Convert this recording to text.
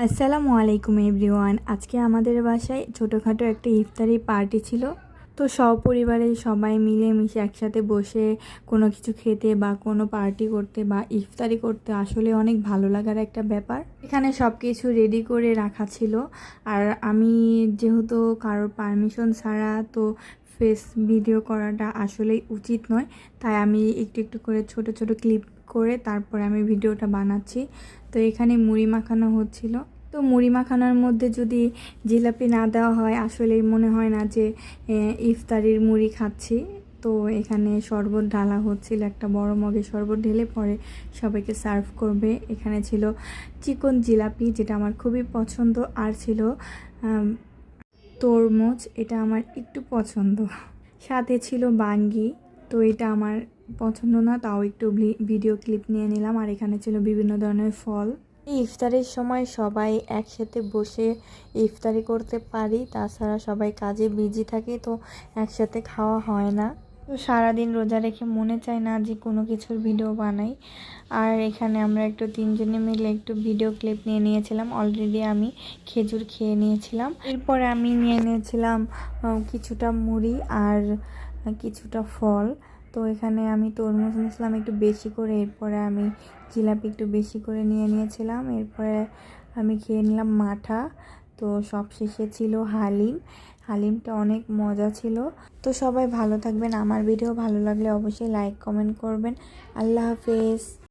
আসসালামু আলাইকুম এভরিওয়ান। আজকে আমাদের বাসায় ছোটোখাটো একটা ইফতারি পার্টি ছিল। তো সপরিবারে সবাই মিলেমিশে একসাথে বসে কোনো কিছু খেতে বা কোনো পার্টি করতে বা ইফতারি করতে আসলে অনেক ভালো লাগার একটা ব্যাপার। এখানে সব কিছু রেডি করে রাখা ছিল। আর আমি যেহেতু কারোর পারমিশন ছাড়া তো ফেস ভিডিও করাটা আসলেই উচিত নয়, তাই আমি একটু একটু করে ছোট ছোট ক্লিপ করে তারপরে আমি ভিডিওটা বানাচ্ছি। তো এখানে মুড়ি মাখানো হচ্ছিল। তো মুড়ি মাখানোর মধ্যে যদি জিলাপি না দেওয়া হয় আসলে মনে হয় না যে ইফতারির মুড়ি খাচ্ছি। তো এখানে শরবত ঢালা হচ্ছিল, একটা বড় মগে শরবত ঢেলে পরে সবাইকে সার্ভ করবে। এখানে ছিল চিকন জিলাপি, যেটা আমার খুবই পছন্দ, আর ছিল তরমুজ, এটা আমার একটু পছন্দ। সাথে ছিল বাঙ্গি, তো এটা আমার পছন্দ না, তাও একটু ভিডিও ক্লিপ নিয়ে নিলাম। আর এখানে ছিল বিভিন্ন ধরনের ফল। এই ইফতারের সময় সবাই একসাথে বসে ইফতারি করতে পারি, তাছাড়া সবাই কাজে বিজি থাকে, তো একসাথে খাওয়া হয় না। তো সারাদিন রোজা রেখে মনে চায় না যে কোনো কিছুর ভিডিও বানাই। আর এখানে আমরা একটু তিনজনে মিলে একটু ভিডিও ক্লিপ নিয়ে নিয়েছিলাম। অলরেডি আমি খেজুর খেয়ে নিয়েছিলাম। এরপরে আমি নিয়ে নিয়েছিলাম কিছুটা মুড়ি আর কিছুটা ফল। তো এখানে আমি তরমুজ নিয়েছিলাম একটু বেশি করে, এরপরে আমি জিলাপি একটু বেশি করে নিয়ে নিয়েছিলাম। এরপরে আমি খেয়ে নিলাম মাঠা। তো সবশেষে ছিল হালিম। হালিমটা অনেক মজা ছিল। তো সবাই ভালো থাকবেন। আমার ভিডিও ভালো লাগলে অবশ্যই লাইক কমেন্ট করবেন। আল্লাহ হাফেজ।